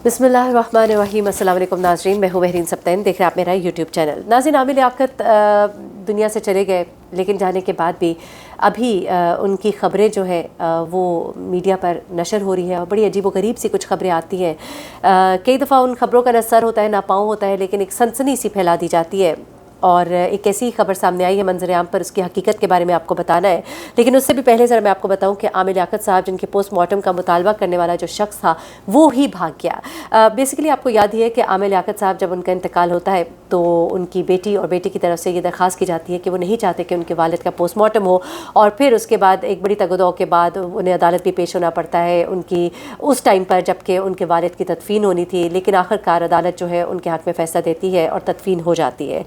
बिस्मिल्लाहिर्रहमानिर्रहीम। अस्सलाम वालेकुम नाज़रीन, मैं हूँ महरीन सब्तैन, देख रहे हैं आप मेरा यूट्यूब चैनल। नाज़रीन, आमिर लियाकत दुनिया से चले गए, लेकिन जाने के बाद भी अभी उनकी ख़बरें जो है वो मीडिया पर नशर हो रही है और बड़ी अजीब व गरीब सी कुछ ख़बरें आती हैं। कई दफ़ा उन ख़बरों का ना सर होता है ना पाँव होता है, लेकिन एक सनसनी सी फैला दी जाती है। और एक ऐसी खबर सामने आई है मंजर आम पर, उसकी हकीकत के बारे में आपको बताना है। लेकिन उससे भी पहले ज़रा मैं आपको बताऊं कि आमिर लियाकत साहब, जिनके पोस्टमार्टम का मुतालबा करने वाला जो शख्स था वो ही भाग गया। बेसिकली आपको याद ही है कि आमिर लियाकत साहब जब उनका इंतकाल होता है तो उनकी बेटी और बेटी की तरफ से ये दरख्वास्त की जाती है कि वो नहीं चाहते कि उनके वालिद का पोस्टमार्टम हो, और फिर उसके बाद एक बड़ी तगदो के बाद उन्हें अदालत भी पेश होना पड़ता है उनकी उस टाइम पर जबकि उनके वालिद की तदफीन होनी थी। लेकिन आखिरकार अदालत जो है उनके हक़ में फ़ैसला देती है और तदफीन हो जाती है।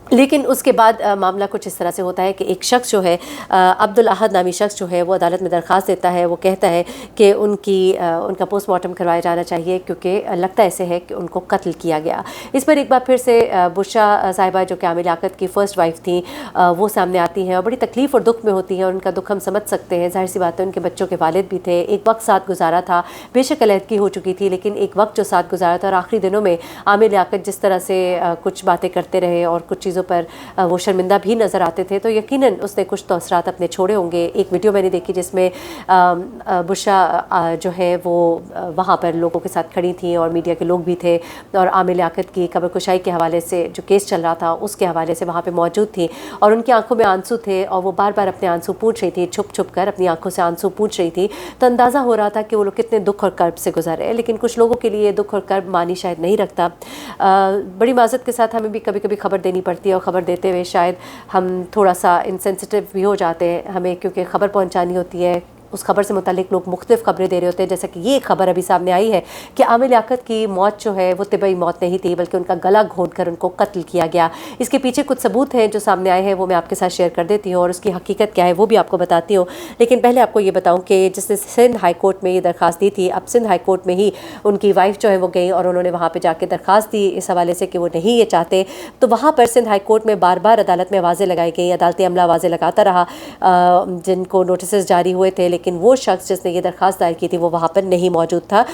लेकिन उसके बाद मामला कुछ इस तरह से होता है कि एक शख्स जो है अब्दुल अहद नामी शख्स जो है वो अदालत में दरख्वास्त देता है। वो कहता है कि उनका पोस्टमार्टम करवाया जाना चाहिए क्योंकि लगता ऐसे है कि उनको कत्ल किया गया। इस पर एक बार फिर से बुशरा साहिबा, जो कि आमिर लियाकत की फ़र्स्ट वाइफ थी, वो सामने आती हैं और बड़ी तकलीफ़ और दुख में होती हैं। और उनका दुख हम समझ सकते हैं, ज़ाहिर सी बात है, उनके बच्चों के वालिद भी थे, एक वक्त साथ गुजारा था, बेशक अलहदगी हो चुकी थी, लेकिन एक वक्त जो साथ गुजारा था। और आखिरी दिनों में आमिर लियाकत जिस तरह से कुछ बातें करते रहे और कुछ चीज़ों पर वो शर्मिंदा भी नज़र आते थे, तो यकीनन उसने कुछ तो असरात अपने छोड़े होंगे। एक वीडियो मैंने देखी जिसमें बुशरा जो है वो वहाँ पर लोगों के साथ खड़ी थी और मीडिया के लोग भी थे, और आमिर लियाकत की कब्र कुशाई के हवाले से जो केस चल रहा था उसके हवाले से वहाँ पर मौजूद थी, और उनकी आंखों में आंसू थे और वो बार बार अपने आंसू पूछ रही थी, छुप छुप कर अपनी आंखों से आंसू पूछ रही थी। तो अंदाज़ा हो रहा था कि वो लोग कितने दुख और कर्ब से गुजरे। लेकिन कुछ लोगों के लिए दुख और कर्ब मानी शायद नहीं रखता। बड़ी माज़रत के साथ हमें भी कभी कभी खबर देनी पड़ती है, और ख़बर देते हुए शायद हम थोड़ा सा इनसेंसिटिव भी हो जाते हैं हमें, क्योंकि ख़बर पहुंचानी होती है। उस खबर से मुतालिक लोग मुख्तलिफ खबरें दे रहे होते हैं, जैसे कि ये खबर अभी सामने आई है कि आमिर लियाकत की मौत जो है वो तिबई मौत नहीं थी, बल्कि उनका गला घोंट कर उनको कत्ल किया गया। इसके पीछे कुछ सबूत हैं जो सामने आए हैं, वो मैं आपके साथ शेयर कर देती हूँ और उसकी हकीकत क्या है वो भी आपको बताती हूँ। लेकिन पहले आपको ये बताऊँ कि जिसने सिंध हाई कोर्ट में ये दरख्वास्त दी थी, अब सिंध हाई कोर्ट में ही उनकी वाइफ जो है वो गई और उन्होंने वहाँ पर जाके दरख्वास्त दी इस हवाले से कि वो नहीं ये चाहते। तो वहाँ पर सिंध हाई कोर्ट में बार बार अदालत में आवाज़ें लगाई गई, अदालती अमला आवाज़ें लगाता रहा जिनको नोटिस जारी हुए थे, लेकिन वो शख्स जिसने ये दरख्वास्त दायर की थी वो वहाँ पर नहीं मौजूद था,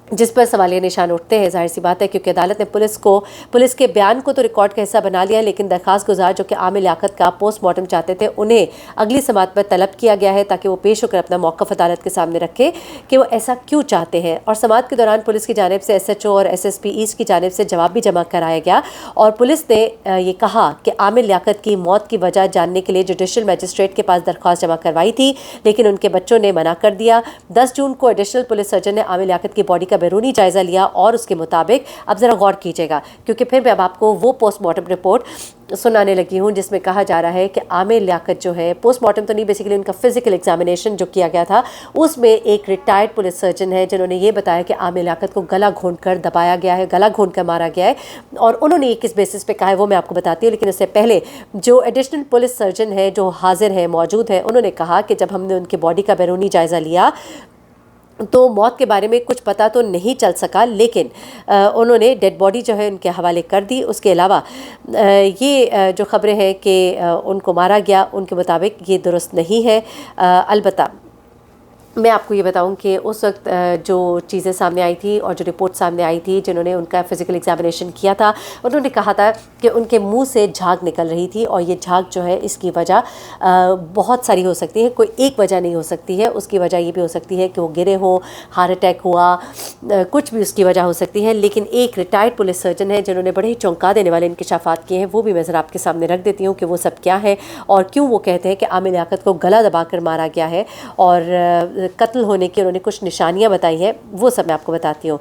जिस पर सवालिया निशान उठते हैं। ज़ाहिर सी बात है, क्योंकि अदालत ने पुलिस के बयान को तो रिकॉर्ड का हिस्सा बना लिया, लेकिन दरख्वास्त गुजार जो कि आमिर लियाकत का पोस्टमार्टम चाहते थे उन्हें अगली समात पर तलब किया गया है ताकि वो पेश होकर अपना मौक़िफ़ अदालत के सामने रखे कि वो ऐसा क्यों चाहते हैं। और समात के दौरान पुलिस की जानिब से SHO और SSP ईस्ट की जानिब से जवाब भी जमा कराया गया, और पुलिस ने ये कहा कि आमिर लियाकत की मौत की वजह जानने के लिए जुडिशल मजिस्ट्रेट के पास दरख्वास्त जमा करवाई थी, लेकिन उनके बच्चों ने मना कर दिया। 10 जून को एडिशनल पुलिस सर्जन ने आमिर लियाकत की बॉडी का बैरूनी जायज़ा लिया, और उसके मुताबिक अब ज़रा गौर कीजिएगा, क्योंकि फिर मैं अब आपको वो पोस्टमार्टम रिपोर्ट सुनाने लगी हूँ जिसमें कहा जा रहा है कि आमिर लियाकत जो है, पोस्टमार्टम तो नहीं, बेसिकली उनका फिजिकल एग्जामिनेशन जो किया गया था उसमें एक रिटायर्ड पुलिस सर्जन है जिन्होंने ये बताया कि आमिर लियाकत को गला घोंट कर दबाया गया है, गला घोंट कर मारा गया है, और उन्होंने ये किस बेसिस पे कहा है वो मैं आपको बताती हूँ। लेकिन उससे पहले जो एडिशनल पुलिस सर्जन है जो हाजिर है, मौजूद है, उन्होंने कहा कि जब हमने उनकी बॉडी का बैरूनी जायज़ा लिया तो मौत के बारे में कुछ पता तो नहीं चल सका, लेकिन उन्होंने डेड बॉडी जो है उनके हवाले कर दी। उसके अलावा ये जो ख़बरें हैं कि उनको मारा गया, उनके मुताबिक ये दुरुस्त नहीं है। अलबत्ता मैं आपको ये बताऊं कि उस वक्त जो चीज़ें सामने आई थी और जो रिपोर्ट सामने आई थी, जिन्होंने उनका फिज़िकल एग्जामिनेशन किया था, उन्होंने कहा था कि उनके मुंह से झाग निकल रही थी, और ये झाग जो है इसकी वजह बहुत सारी हो सकती है, कोई एक वजह नहीं हो सकती है। उसकी वजह ये भी हो सकती है कि वो गिरे हों, हार्ट अटैक हुआ, कुछ भी उसकी वजह हो सकती है। लेकिन एक रिटायर्ड पुलिस सर्जन है जिन्होंने बड़े ही चौंका देने वाले इंकशाफात किए हैं, वो भी मैं ज़रा आपके सामने रख देती हूँ कि वो सब क्या है और क्यों वो कहते हैं कि आमिर लियाकत को गला दबा कर मारा गया है, और कत्ल होने की उन्होंने कुछ निशानियां बताई हैं, वो सब मैं आपको बताती हूँ।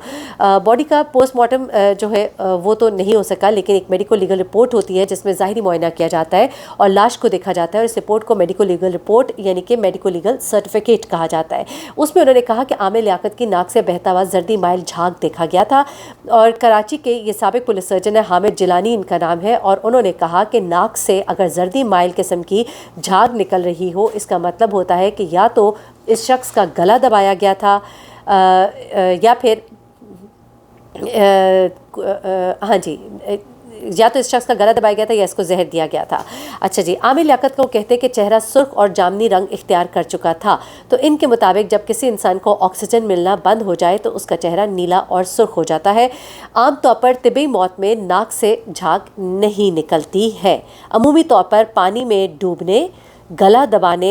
बॉडी का पोस्टमार्टम जो है वो तो नहीं हो सका, लेकिन एक मेडिको लीगल रिपोर्ट होती है जिसमें ज़ाहिरी मुआयना किया जाता है और लाश को देखा जाता है, और इस रिपोर्ट को मेडिको लीगल रिपोर्ट यानी कि मेडिको लीगल सर्टिफिकेट कहा जाता है। उसमें उन्होंने कहा कि आमिर लियाकत की नाक से बहता हुआ जर्दी माइल झाग देखा गया था, और कराची के ये साबिक पुलिस सर्जन है, हामिद जिलानी इनका नाम है, और उन्होंने कहा कि नाक से अगर जर्दी माइल किस्म की झाग निकल रही हो, इसका मतलब होता है कि या तो इस शख्स का गला दबाया गया था या फिर हाँ जी, या तो इस शख्स का गला दबाया गया था या इसको जहर दिया गया था। अच्छा जी, आमिर लियाकत को कहते हैं कि चेहरा सुर्ख और जामनी रंग इख्तियार कर चुका था। तो इनके मुताबिक जब किसी इंसान को ऑक्सीजन मिलना बंद हो जाए तो उसका चेहरा नीला और सुर्ख हो जाता है। आमतौर पर तिबी मौत में नाक से झाग नहीं निकलती है। अमूमी तौर पर पानी में डूबने, गला दबाने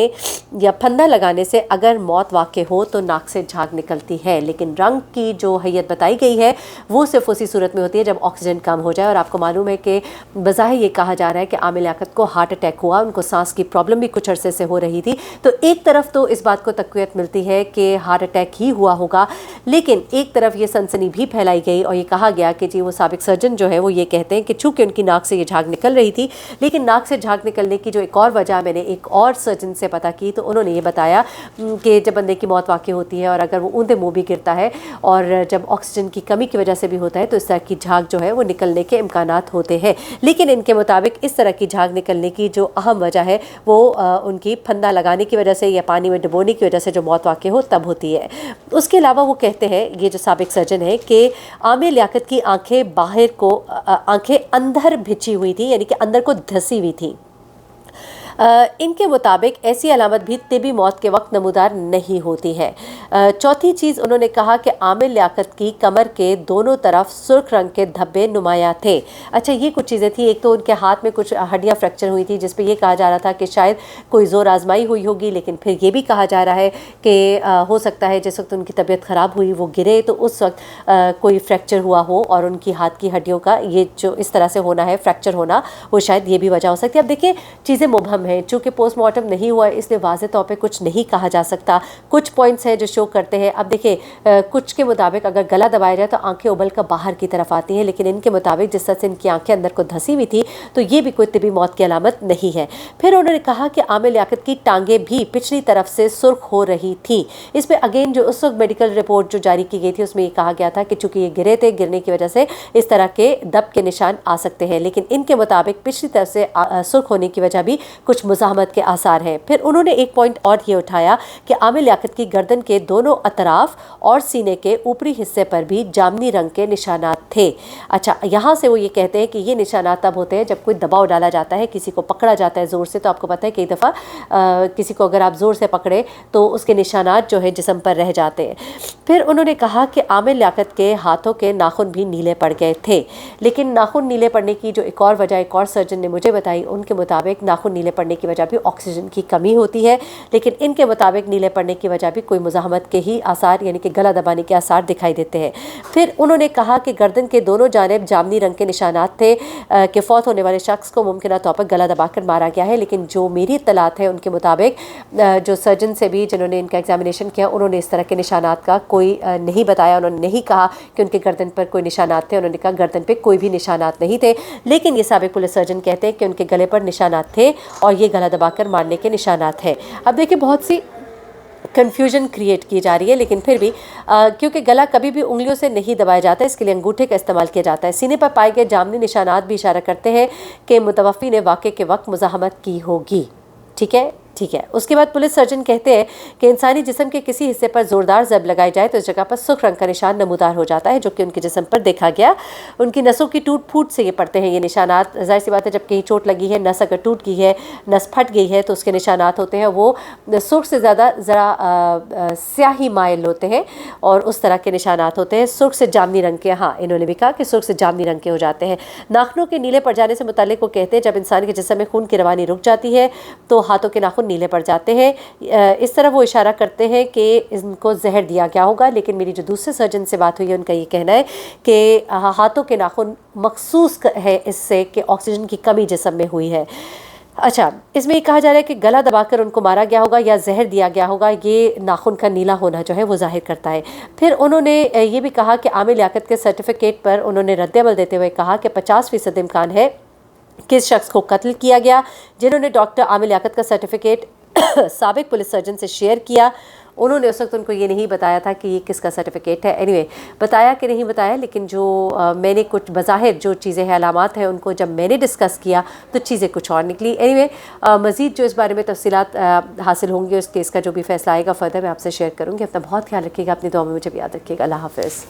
या फंदा लगाने से अगर मौत वाक़ई हो तो नाक से झाग निकलती है, लेकिन रंग की जो हैयत बताई गई है वो सिर्फ उसी सूरत में होती है जब ऑक्सीजन कम हो जाए। और आपको मालूम है कि बज़ाहिर ये कहा जा रहा है कि आमिर लियाकत को हार्ट अटैक हुआ, उनको सांस की प्रॉब्लम भी कुछ अरसे से हो रही थी। तो एक तरफ तो इस बात को तक़वियत मिलती है कि हार्ट अटैक ही हुआ होगा, लेकिन एक तरफ ये सनसनी भी फैलाई गई और ये कहा गया कि जी वो साबिक सर्जन जो है वो ये कहते हैं कि चूँकि उनकी नाक से ये झाग निकल रही थी, लेकिन नाक से झाग निकलने की जो एक और वजह मैंने एक और सर्जन से पता की तो उन्होंने ये बताया कि जब बंदे की मौत वाक़ई होती है और अगर वो ऊंधे मुंह भी गिरता है और जब ऑक्सीजन की कमी की वजह से भी होता है तो इस तरह की झाग जो है वो निकलने के इम्कानात होते हैं। लेकिन इनके मुताबिक इस तरह की झाग निकलने की जो अहम वजह है वो उनकी फंदा लगाने की वजह से या पानी में डुबोने की वजह से जो मौत वाक़ई हो तब होती है। उसके अलावा वो कहते हैं, ये जो साबिक सर्जन है, कि आमिर लियाकत की आंखें बाहर को आंखें अंदर भिंची हुई थी, यानी कि अंदर को धसी हुई थी। इनके मुताबिक ऐसी अलामत भी तिबी मौत के वक्त नमूदार नहीं होती है। चौथी चीज़ उन्होंने कहा कि आमिर लियाकत की कमर के दोनों तरफ सुर्ख रंग के धब्बे नुमाया थे। अच्छा, ये कुछ चीज़ें थी। एक तो उनके हाथ में कुछ हड्डियां फ्रैक्चर हुई थी जिस पे ये कहा जा रहा था कि शायद कोई ज़ोर आजमाई हुई होगी, लेकिन फिर ये भी कहा जा रहा है कि हो सकता है जिस वक्त उनकी तबीयत ख़राब हुई वो गिरे तो उस वक्त कोई फ्रैक्चर हुआ हो और उनकी हाथ की हड्डियों का ये जो इस तरह से होना है, फ्रैक्चर होना, वो शायद ये भी वजह हो सकती है। अब देखिए, चीज़ें मुबहम है, चूँकि पोस्टमार्टम नहीं हुआ इसलिए वाज़ेह तौर पे कुछ नहीं कहा जा सकता। कुछ पॉइंट्स हैं जो शो करते हैं। अब देखिए, कुछ के मुताबिक अगर गला दबाया जाए तो आंखें उबल कर बाहर की तरफ आती हैं, लेकिन इनके मुताबिक जिस तरह से इनकी आंखें अंदर को धसी हुई थी तो ये भी कोई तिबी मौत की अलामत नहीं है। फिर उन्होंने कहा कि आमिर लियाकत की टांगें भी पिछली तरफ से सुर्ख हो रही थी। इसमें अगेन जो उस वक्त मेडिकल रिपोर्ट जो जारी की गई थी उसमें ये कहा गया था कि चूँकि ये गिरे थे, गिरने की वजह से इस तरह के दब के निशान आ सकते हैं, लेकिन इनके मुताबिक पिछली तरफ से सुर्ख होने की वजह भी कुछ मुज़ाहमत के आसार हैं। फिर उन्होंने एक पॉइंट और ये उठाया कि आमिर लियाकत की गर्दन के दोनों अतराफ और सीने के ऊपरी हिस्से पर भी जामनी रंग के निशानात थे। अच्छा, यहाँ से वो ये कहते हैं कि ये निशानात तब होते हैं जब कोई दबाव डाला जाता है, किसी को पकड़ा जाता है ज़ोर से। तो आपको पता है कई दफ़ा किसी को अगर आप ज़ोर से पकड़े तो उसके निशानात जो है जिस्म पर रह जाते हैं। फिर उन्होंने कहा कि आमिर लियाकत के हाथों के नाखून भी नीले पड़ गए थे, लेकिन नाखून नीले पड़ने की जो एक और वजह एक और सर्जन ने मुझे बताई, उनके मुताबिक नाखून नीले पड़ने की वजह भी ऑक्सीजन की कमी होती है, लेकिन इनके मुताबिक नीले पड़ने की वजह भी कोई मुज़ाहमत के ही आसार यानी कि गला दबाने के आसार दिखाई देते हैं। फिर उन्होंने कहा कि गर्दन के दोनों जानिब जामनी रंग के निशानात थे कि फौत होने वाले शख्स को मुमकिन तौर पर गला दबाकर मारा गया है, लेकिन जो मेरी इत्तलात है उनके मुताबिक जो सर्जन से भी जिन्होंने इनका एग्जामिनेशन किया उन्होंने इस तरह के निशानात का कोई नहीं बताया। उन्होंने नहीं कहा कि उनके गर्दन पर कोई निशानात थे, उन्होंने कहा गर्दन पर कोई भी निशानात नहीं थे, लेकिन ये साबिक पुलिस सर्जन कहते हैं कि उनके गले पर निशानात थे और ये गला दबाकर मारने के निशानात है। अब देखिए, बहुत सी कन्फ्यूजन क्रिएट की जा रही है, लेकिन फिर भी क्योंकि गला कभी भी उंगलियों से नहीं दबाया जाता, इसके लिए अंगूठे का इस्तेमाल किया जाता है। सीने पर पाए गए जामनी निशानात भी इशारा करते हैं कि मुतवफ़्फ़ी ने वाक़े के वक्त मुज़ाहमत की होगी। ठीक है। उसके बाद पुलिस सर्जन कहते हैं कि इंसानी जिस्म के किसी हिस्से पर ज़ोरदार ज़ब लगाई जाए तो इस जगह पर सुर्ख रंग का निशान नमूदार हो जाता है, जो कि उनके जिस्म पर देखा गया। उनकी नसों की टूट फूट से ये पड़ते हैं ये निशानात। जाहिर सी बात है, जब कहीं चोट लगी है, नस अगर टूट गई है, नस फट गई है तो उसके निशानात होते हैं वो सुर्ख से ज़्यादा ज़रा स्याही माइल होते हैं और उस तरह के निशानात होते हैं। सुर्ख से जामनी रंग के, हाँ इन्होंने भी कहा कि सुर्ख से जामनी रंग के हो जाते हैं। नाखूनों के नीले पड़ जाने से मुताल्लिक़ वो कहते हैं जब इंसान के जिस्म में खून की रवानी रुक जाती है तो हाथों के नाखून नीले पड़ जाते हैं। इस तरह वो इशारा करते हैं कि इनको जहर दिया गया होगा, लेकिन मेरी जो दूसरे सर्जन से बात हुई है उनका ये कहना है कि हाथों के नाखून मखसूस है इससे कि ऑक्सीजन की कमी जिस्म में हुई है। अच्छा, इसमें ये कहा जा रहा है कि गला दबाकर उनको मारा गया होगा या जहर दिया गया होगा, ये नाखून का नीला होना जो है वो जाहिर करता है। फिर उन्होंने ये भी कहा कि आमिर लियाकत के सर्टिफिकेट पर उन्होंने रद्द-ए-अमल देते हुए कहा कि 50% इम्कान है कि इस शख्स को कत्ल किया गया। जिन्होंने डॉक्टर आमिर लियाकत का सर्टिफिकेट साबिक पुलिस सर्जन से शेयर किया, उन्होंने उस वक्त उनको ये नहीं बताया था कि ये किसका सर्टिफिकेट है। एनीवे, बताया कि नहीं बताया, लेकिन जो मैंने कुछ बज़ाहिर जो चीज़ें हैं, अलामात हैं, उनको जब मैंने डिस्कस किया तो चीज़ें कुछ और निकली। एनीवे, मज़ीद जो इस बारे में तफसीलात हासिल होंगी, उस केस का जो भी फैसला आएगा फर्दर मैं आपसे शेयर करूँगी। अपना बहुत ख्याल रखिएगा, अपनी दुआ में मुझे भी याद रखिएगा। अल्लाह हाफ़िज़।